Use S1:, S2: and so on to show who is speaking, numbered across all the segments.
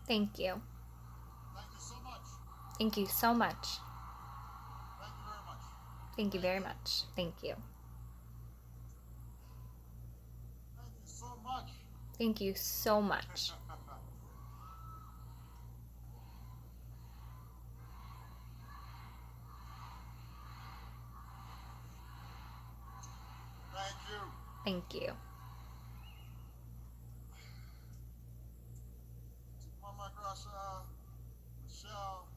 S1: Thank you.
S2: Thank you so much.
S1: Thank you so much.
S2: Thank you very much.
S1: Thank you
S2: Thank
S1: very
S2: you.
S1: much. Thank you.
S2: Thank you so much.
S1: Thank you so much.
S2: Thank you.
S1: Thank you.
S2: Mama Grasha, Michelle,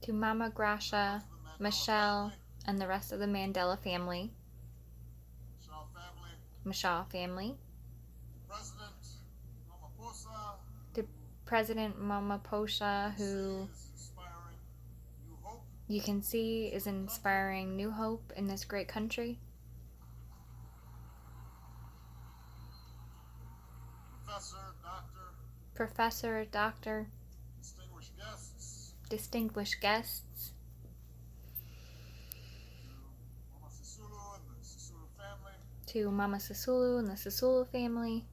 S1: To Mama Gracia,
S2: the Mandela
S1: Michelle,
S2: family,
S1: and the rest of the Mandela family,
S2: Michelle family,
S1: Michelle family,
S2: President Ramaphosa,
S1: to President Ramaphosa, who
S2: is inspiring new hope
S1: you can see is
S2: in the country.
S1: inspiring new hope in this great country.
S2: Professor, Doctor,
S1: Professor, Doctor,
S2: distinguished guests,
S1: distinguished guests,
S2: to Mama Sisulu and the Sisulu family,
S1: to Mama Sisulu and the Sisulu family,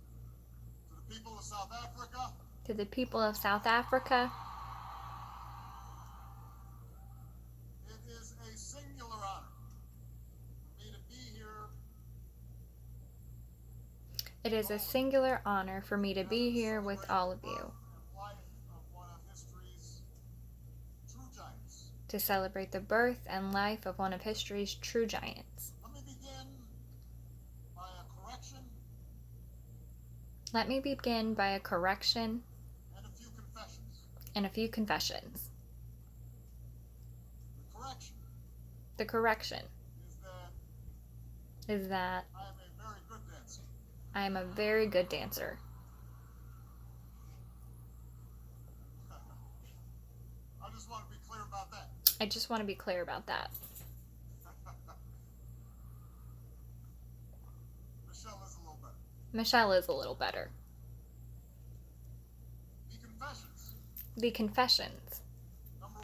S2: to the people of South Africa,
S1: to the people of South Africa.
S2: it is a singular honor for me to be here.
S1: It is a singular honor for me to be here with all of you to celebrate the birth and life of one of history's true giants.
S2: Let me begin by a correction
S1: Let me begin by a correction
S2: and a few confessions.
S1: and a few confessions.
S2: The correction
S1: The correction
S2: is that
S1: is that
S2: I am a very good dancer.
S1: I am a very good dancer.
S2: I just want to be clear about that.
S1: I just want to be clear about that.
S2: Michelle is a little better.
S1: Michelle is a little better.
S2: The confessions.
S1: The confessions.
S2: Number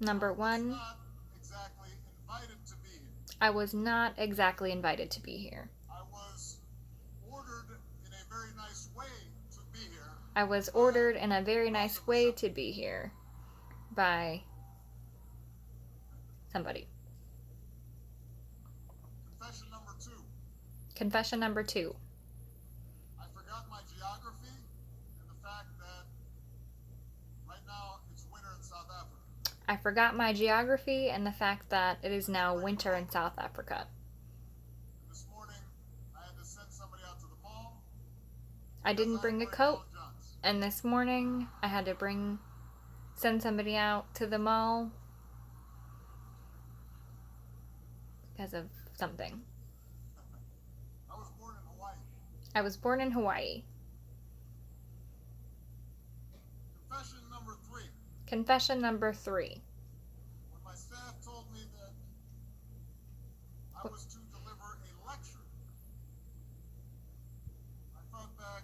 S1: Number
S2: one,
S1: one,
S2: I was not exactly invited to be here.
S1: I was not exactly invited to be here.
S2: I was ordered in a very nice way to be here.
S1: I was ordered in a very nice way to be here by somebody.
S2: Confession number two.
S1: Confession number two.
S2: I forgot my geography and the fact that right now it's winter in South Africa.
S1: I forgot my geography and the fact that it is now winter in South Africa.
S2: This morning I had to send somebody out to the mall.
S1: I didn't bring a coat,
S2: Long Johns.
S1: and this morning I had to send somebody out to the mall because of something.
S2: I was born in Hawaii.
S1: I was born in Hawaii.
S2: Confession number three.
S1: Confession number three.
S2: When my staff told me that I was to deliver a lecture, I thought back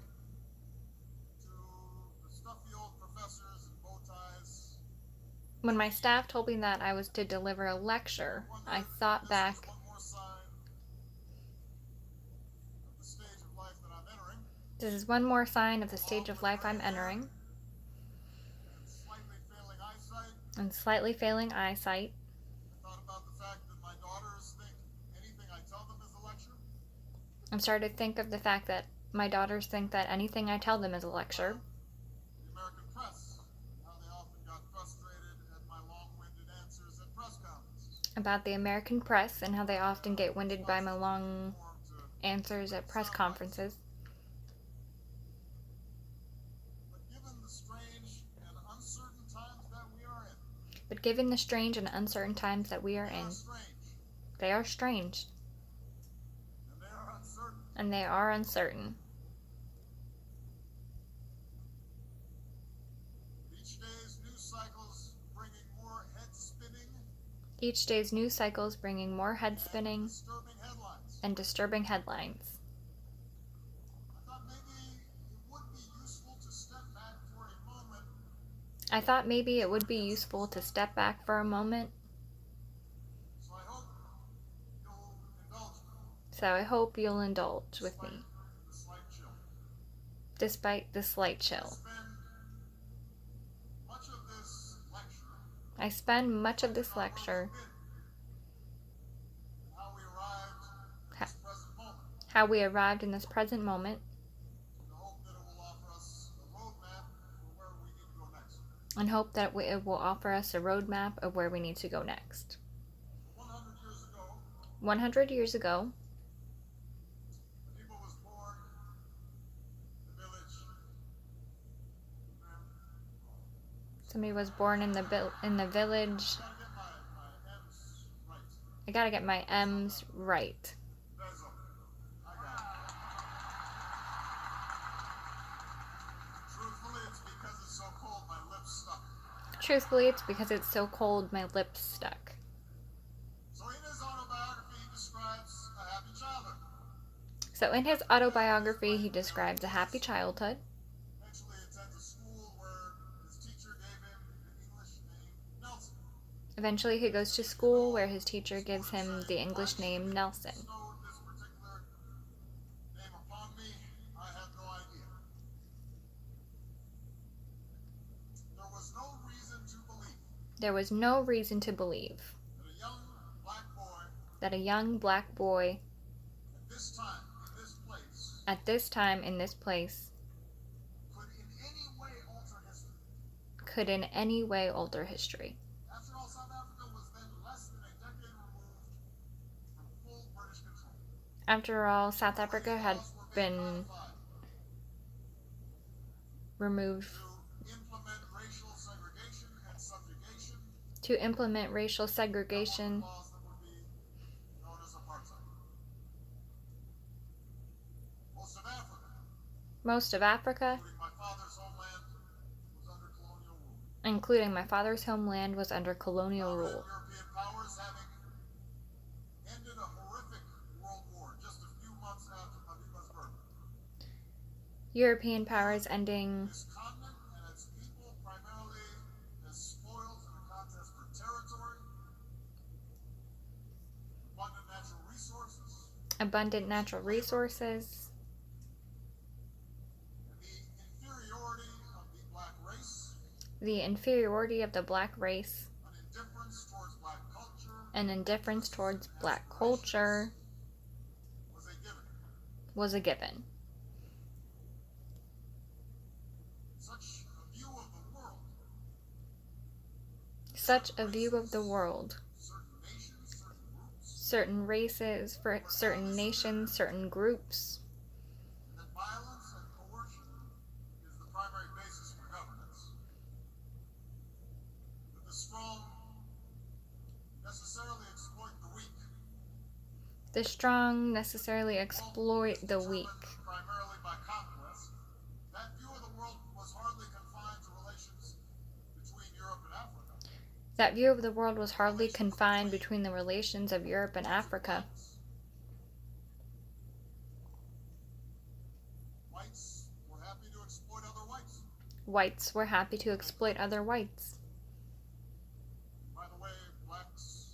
S2: to the stuffy old professors in bow ties.
S1: When my staff told me that I was to deliver a lecture, I thought back.
S2: One more sign of the stage of life that I'm entering.
S1: This is one more sign of the stage of life I'm entering.
S2: And slightly failing eyesight.
S1: And slightly failing eyesight.
S2: I thought about the fact that my daughters think anything I tell them is a lecture.
S1: I'm starting to think of the fact that my daughters think that anything I tell them is a lecture.
S2: The American press, how they often got frustrated at my long-winded answers at press conferences.
S1: About the American press and how they often get winded by my long answers at press conferences.
S2: But given the strange and uncertain times that we are in,
S1: But given the strange and uncertain times that we are in, they are strange.
S2: And they are uncertain.
S1: And they are uncertain.
S2: Each day's news cycles bringing more head spinning.
S1: Each day's news cycles bringing more head spinning
S2: Disturbing headlines.
S1: and disturbing headlines.
S2: I thought maybe it would be useful to step back for a moment.
S1: So I hope you'll indulge with me.
S2: The slight chill.
S1: Despite the slight chill. I spend much of this lecture
S2: how we arrived in this present moment,
S1: how we arrived in this present moment,
S2: in the hope that it will offer us a roadmap for where we need to go next.
S1: and hope that it will offer us a roadmap of where we need to go next.
S2: 100 years ago,
S1: 100 years ago,
S2: the people was born in the village.
S1: somebody was born in the village.
S2: I gotta get my M's
S1: I gotta get my M's
S2: right.
S1: right.
S2: Bezel. I got it. Truthfully, it's because it's so cold, my lips stuck.
S1: Truthfully, it's because it's so cold my lips stuck.
S2: So in his autobiography, he describes a happy childhood.
S1: So in his autobiography, he describes a happy childhood.
S2: Eventually, attends a school where his teacher gave him the English name Nelson.
S1: Eventually, he goes to school where his teacher gives him the English name Nelson.
S2: Bestowed this particular name upon me, I had no idea. There was no reason to believe
S1: There was no reason to believe
S2: that a young black boy
S1: that a young black boy
S2: at this time, in this place,
S1: at this time in this place
S2: could in any way alter history.
S1: could in any way alter history.
S2: After all, South Africa was then less than a decade removed from full British control.
S1: After all, South Africa had
S2: Laws were
S1: been
S2: being modified
S1: removed
S2: to implement racial segregation
S1: to implement racial segregation,
S2: and laws that would be known as apartheid. Most of Africa,
S1: most of Africa,
S2: including my father's homeland, was under colonial
S1: including my father's homeland, was under colonial
S2: rule.
S1: rule.
S2: European powers having ended a horrific world war just a few months after Mabiba's birth.
S1: European powers ending
S2: This continent and its people primarily as spoils in a contest for territory,
S1: abundant natural resources,
S2: and the inferiority of the black race,
S1: the inferiority of the black race,
S2: an indifference towards black culture,
S1: an indifference towards black culture
S2: was a given.
S1: was a given.
S2: Such a view of the world,
S1: Such a view of the world,
S2: certain nations, certain
S1: certain races,
S2: groups,
S1: for certain nations, certain groups,
S2: and that violence and coercion is the primary basis for governance. That the strong necessarily exploit the weak.
S1: the strong necessarily exploit the weak.
S2: Determined primarily by conquest, that view of the world was hardly confined to relations between Europe and Africa.
S1: That view of the world was hardly confined between the relations of Europe and Africa.
S2: Whites were happy to exploit other whites.
S1: Whites were happy to exploit other whites.
S2: By the way, blacks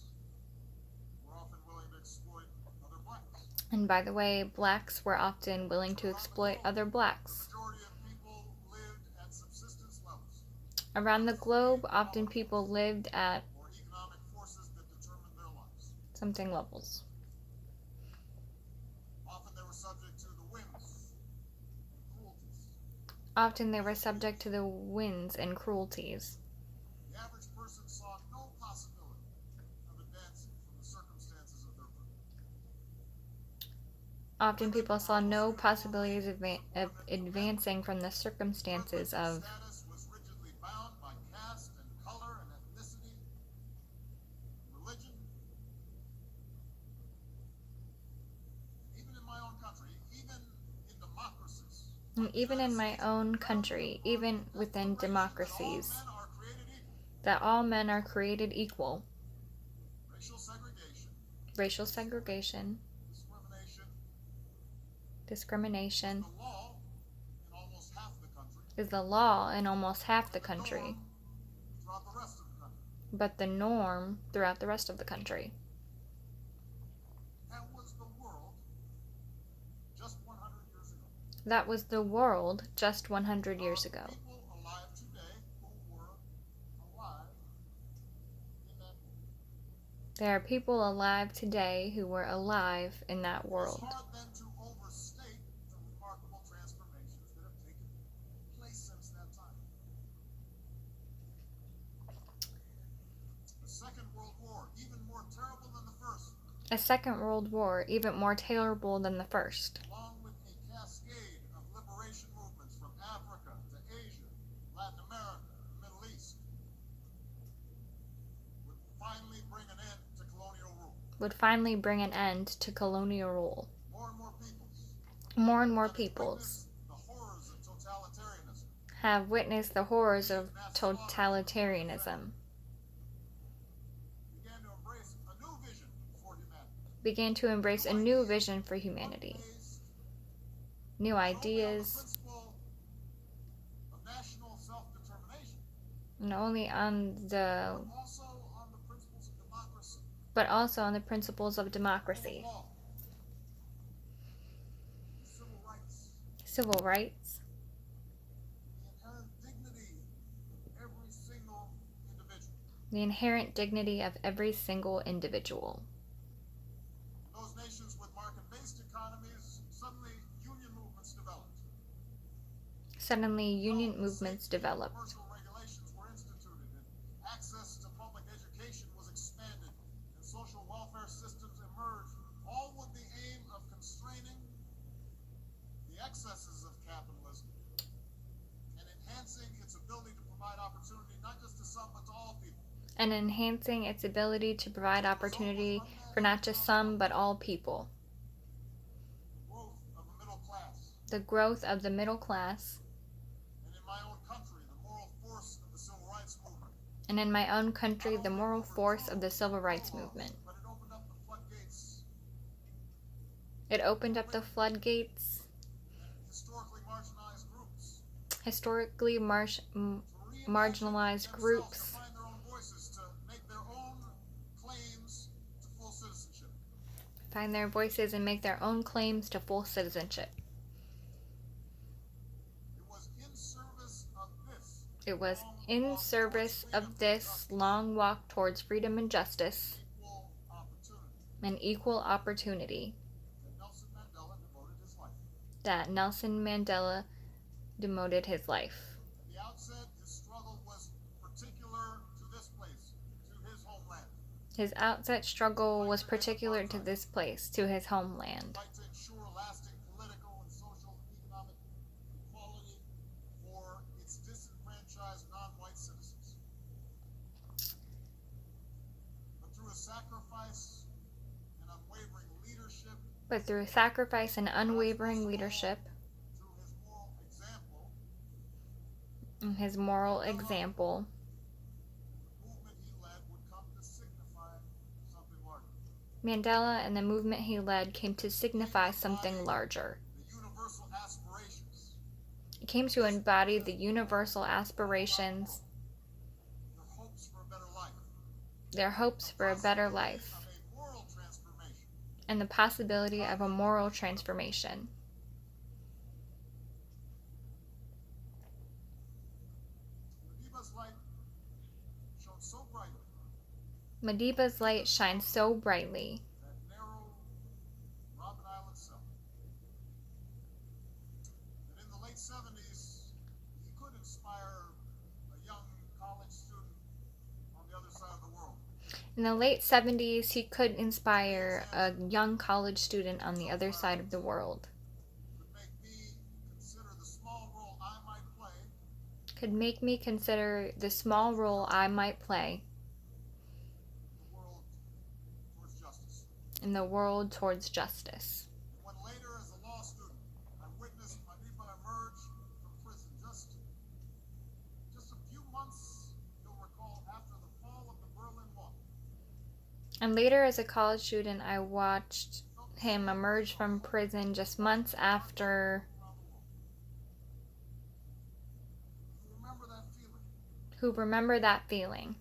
S2: were often willing to exploit other blacks.
S1: And by the way, blacks were often willing to exploit other
S2: The
S1: blacks.
S2: majority of people lived at subsistence levels,
S1: Around the globe, often people lived at
S2: or economic forces that determined their lives.
S1: something levels.
S2: Often they were subject to the whims and cruelties.
S1: Often they were subject to the winds and cruelties.
S2: The average person saw no possibility of advancing from the circumstances of their birth.
S1: Often people saw no possibilities of advancing from the circumstances of
S2: Status was rigidly bound by caste and color and ethnicity, religion. Even in my own country, even in democracies,
S1: and even in my own country, even within democracies,
S2: that all men are created equal.
S1: that all men are created equal.
S2: Racial segregation,
S1: Racial segregation,
S2: discrimination,
S1: discrimination
S2: is the law in almost half the country,
S1: is the law in almost half the country,
S2: throughout the rest of the country.
S1: but the norm throughout the rest of the country.
S2: That was the world just 100 years ago.
S1: That was the world just 100 years ago.
S2: People alive today who were alive
S1: There are people alive today who were alive in that world.
S2: It's hard then to overstate the remarkable transformations that have taken place since that time. The Second World War, even more terrible than the first,
S1: A Second World War, even more terrible than the first,
S2: along with a cascade of liberation movements from Africa to Asia, Latin America, the Middle East, would finally bring an end to colonial rule.
S1: would finally bring an end to colonial rule.
S2: More and more peoples
S1: More and more
S2: have
S1: peoples
S2: witnessed the horrors of totalitarianism,
S1: have witnessed the horrors of totalitarianism,
S2: began to embrace a new vision for humanity.
S1: new
S2: Not only on the
S1: ideas,
S2: principle of national self-determination,
S1: not only on the
S2: but also on the principles of democracy,
S1: but also on the principles of democracy,
S2: law, civil rights,
S1: civil rights,
S2: the inherent dignity of every single individual.
S1: the inherent dignity of every single individual.
S2: Those nations with market-based economies, suddenly union movements developed.
S1: Suddenly, union movements developed.
S2: Commercial regulations were instituted, and access to public education was expanded, and social welfare systems emerged, all with the aim of constraining the excesses of capitalism and enhancing its ability to provide opportunity not just to some but to all people.
S1: And enhancing its ability to provide opportunity for not just some but all people.
S2: Growth of a middle class.
S1: The growth of the middle class,
S2: And in my own country, the moral force of the civil rights movement.
S1: and in my own country, the moral force of the civil rights movement.
S2: But it opened up the floodgates.
S1: It opened up the floodgates,
S2: Historically marginalized groups.
S1: historically
S2: To reimagine
S1: marginalized
S2: themselves,
S1: groups
S2: to find their own voices, to make their own claims to full citizenship.
S1: find their voices and make their own claims to full citizenship.
S2: It was in service of this.
S1: It was in service of this long walk towards freedom and justice
S2: Equal opportunity
S1: and equal opportunity
S2: that Nelson Mandela devoted his life.
S1: that Nelson Mandela devoted his life.
S2: At the outset, his struggle was particular to this place, to his homeland.
S1: His outset struggle was particular to this place, to his homeland.
S2: Fight to ensure lasting political and social and economic equality for its disenfranchised non-white citizens. But through a sacrifice and unwavering leadership,
S1: But through sacrifice and unwavering leadership
S2: through his moral example,
S1: and his moral example,
S2: the movement he led would come to signify something larger.
S1: Mandela and the movement he led came to signify something larger.
S2: The universal aspirations,
S1: It came to embody the universal aspirations,
S2: the hopes for a better life,
S1: their hopes for a better life,
S2: of a moral transformation.
S1: and the possibility of a moral transformation.
S2: Madiba's light shone so brightly
S1: Madiba's light shines so brightly
S2: that narrow Robben Island cell that in the late 70s he could inspire a young college student on the other side of the world.
S1: in the late 70s, he could inspire a young college student on the other side of the world.
S2: Could make me consider the small role I might play
S1: Could make me consider the small role I might play
S2: in the world towards justice.
S1: in the world towards justice.
S2: When later, as a law student, I witnessed Madiba emerge from prison just a few months, you'll recall, after the fall of the Berlin Wall.
S1: And later, as a college student, I watched him emerge from prison just months after.
S2: You remember that feeling?
S1: Who remember that feeling?